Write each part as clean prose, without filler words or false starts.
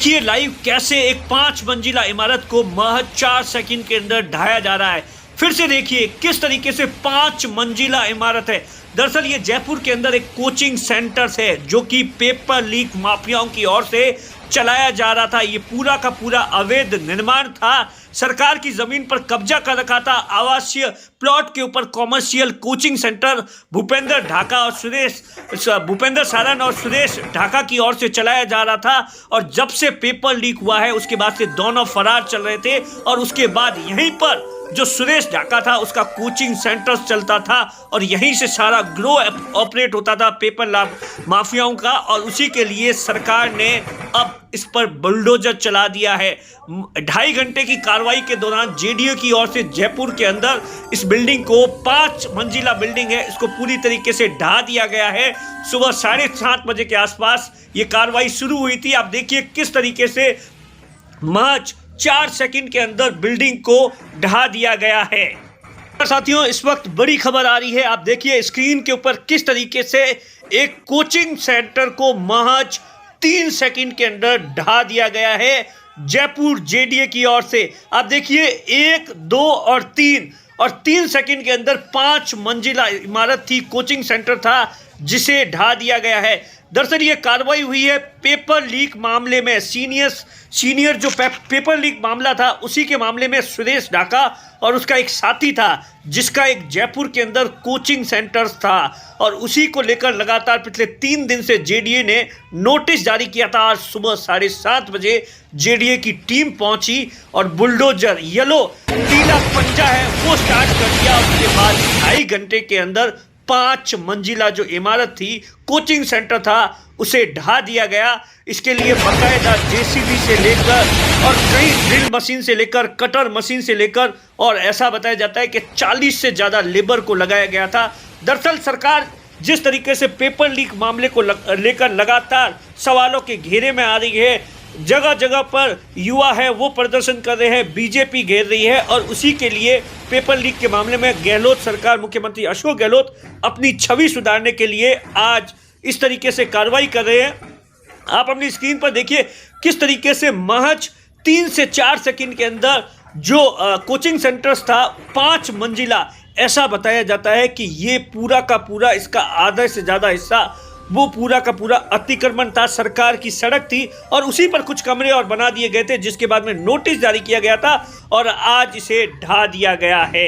देखिए लाइव कैसे एक 5 मंजिला इमारत को महज 4 सेकंड के अंदर ढाया जा रहा है। फिर से देखिए किस तरीके से 5 मंजिला इमारत है। दरअसल ये जयपुर के अंदर एक कोचिंग सेंटर है जो कि पेपर लीक माफियाओं की ओर से चलाया जा रहा था। ये पूरा का पूरा अवैध निर्माण था, सरकार की जमीन पर कब्जा कर रखा था। आवासीय प्लॉट के ऊपर commercial coaching centre Bhupendra Saran और सुरेश ढाका की ओर से चलाया जा रहा था। और जब से पेपर लीक हुआ है उसके बाद से दोनों फरार चल रहे थे और उसके बाद यहीं पर जो सुरेश ढाका था उसका कोचिंग सेंटर चलता था और यहीं से सारा ग्रो ऑपरेट होता था पेपर लाभ माफियाओं का। और उसी के लिए सरकार ने अब इस पर बुलडोजर चला दिया है। 2.5 घंटे की कार्रवाई के दौरान जेडीयू की ओर से जयपुर के अंदर इस बिल्डिंग को 5 मंजिला बिल्डिंग है, इसको पूरी तरीके से ढा दिया गया है। सुबह 7:30 बजे के आसपास ये कार्रवाई शुरू हुई थी। आप देखिए किस तरीके से महज 4 सेकंड के अंदर बिल्डिंग को ढा दिया गया है। साथियों, इस वक्त बड़ी खबर आ रही है। आप देखिए स्क्रीन के ऊपर किस तरीके से एक कोचिंग सेंटर को महज 3 सेकंड के अंदर ढा दिया गया है जयपुर जेडीए की ओर से। आप देखिए 1, 2 और 3 सेकंड के अंदर 5 मंजिला इमारत थी, कोचिंग सेंटर था जिसे ढा दिया गया है। दरअसल ये कार्रवाई हुई है पेपर लीक मामले में। सीनियर जो पेपर लीक मामला था उसी के मामले में सुरेश ढाका और उसका एक साथी था जिसका एक जयपुर के अंदर कोचिंग सेंटर था और उसी को लेकर लगातार पिछले 3 दिन से जेडीए ने नोटिस जारी किया था। आज सुबह 7:30 बजे जेडीए की टीम पहुंची और बुलडोजर येलो टीला पंजा है वो स्टार्ट कर दिया। उसके बाद 2.5 घंटे के अंदर 5 मंजिला जो इमारत थी, कोचिंग सेंटर था, उसे ढा दिया गया। इसके लिए बाकायदा जेसीबी से लेकर और कई ड्रिल मशीन से लेकर कटर मशीन से लेकर और ऐसा बताया जाता है कि 40 से ज़्यादा लेबर को लगाया गया था। दरअसल सरकार जिस तरीके से पेपर लीक मामले को लेकर लगातार सवालों के घेरे में आ रही है, जगह जगह पर युवा है वो प्रदर्शन कर रहे हैं, बीजेपी घेर रही है और उसी के लिए पेपर लीक के मामले में गहलोत सरकार, मुख्यमंत्री अशोक गहलोत अपनी छवि सुधारने के लिए आज इस तरीके से कार्रवाई कर रहे हैं। आप अपनी स्क्रीन पर देखिए किस तरीके से महज 3 से 4 सेकंड के अंदर जो कोचिंग सेंटर्स था 5 मंजिला, ऐसा बताया जाता है कि ये पूरा का पूरा इसका आधा से ज़्यादा हिस्सा वो पूरा का पूरा अतिक्रमण था, सरकार की सड़क थी और उसी पर कुछ कमरे और बना दिए गए थे जिसके बाद में नोटिस जारी किया गया था और आज इसे ढा दिया गया है।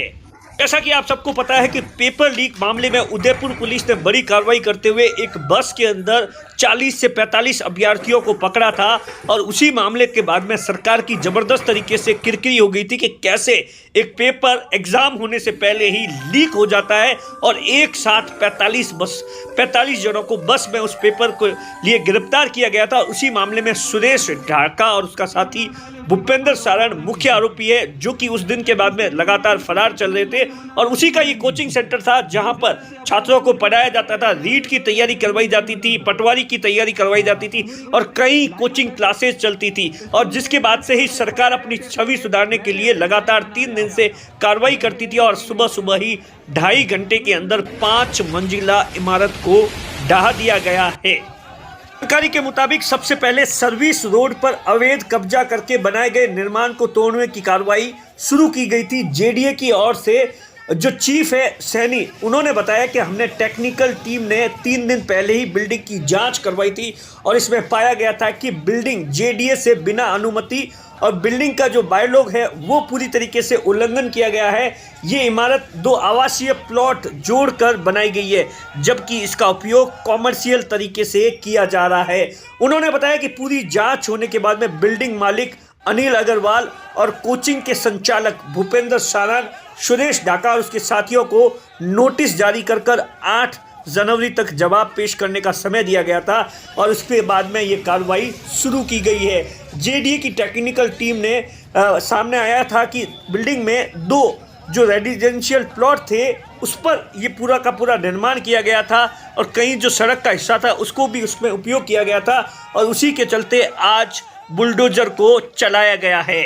जैसा कि आप सबको पता है कि पेपर लीक मामले में उदयपुर पुलिस ने बड़ी कार्रवाई करते हुए एक बस के अंदर 40 से 45 अभ्यर्थियों को पकड़ा था और उसी मामले के बाद में सरकार की जबरदस्त तरीके से किरकिरी हो गई थी कि कैसे एक पेपर एग्जाम होने से पहले ही लीक हो जाता है और एक साथ 45 जनों को बस में उस पेपर को लिए गिरफ्तार किया गया था। उसी मामले में सुरेश ढाका और उसका साथी भूपेंद्र सारण मुख्य आरोपी है जो कि उस दिन के बाद में लगातार फरार चल रहे थे और उसी का ये कोचिंग सेंटर था जहां पर छात्रों को पढ़ाया जाता था, रीट की तैयारी करवाई जाती थी, पटवारी की तैयारी करवाई जाती थी और कई कोचिंग क्लासेस चलती थी। और जिसके बाद से ही सरकार अपनी छवि सुधारने के लिए लगातार 3 दिन से कार्रवाई करती थी और सुबह सुबह ही 2.5 घंटे के अंदर 5 मंजिला इमारत को ढा दिया गया है। जानकारी के मुताबिक सबसे पहले सर्विस रोड पर अवैध कब्जा करके बनाए गए निर्माण को तोड़ने की कार्रवाई शुरू की गई थी। जेडीए की ओर से जो चीफ है सैनी, उन्होंने बताया कि हमने टेक्निकल टीम ने 3 दिन पहले ही बिल्डिंग की जांच करवाई थी और इसमें पाया गया था कि बिल्डिंग जेडीए से बिना अनुमति और बिल्डिंग का जो बायलॉग है वो पूरी तरीके से उल्लंघन किया गया है। ये इमारत 2 आवासीय प्लॉट जोड़कर बनाई गई है जबकि इसका उपयोग कॉमर्शियल तरीके से किया जा रहा है। उन्होंने बताया कि पूरी जांच होने के बाद में बिल्डिंग मालिक अनिल अग्रवाल और कोचिंग के संचालक भूपेंद्र सारण, सुरेश ढाका और उसके साथियों को नोटिस जारी कर 8 जनवरी तक जवाब पेश करने का समय दिया गया था और उसके बाद में ये कार्रवाई शुरू की गई है। जेडीए की टेक्निकल टीम ने सामने आया था कि बिल्डिंग में 2 जो रेजिडेंशियल प्लॉट थे उस पर ये पूरा का पूरा निर्माण किया गया था और कहीं जो सड़क का हिस्सा था उसको भी उसमें उपयोग किया गया था और उसी के चलते आज बुलडोजर को चलाया गया है।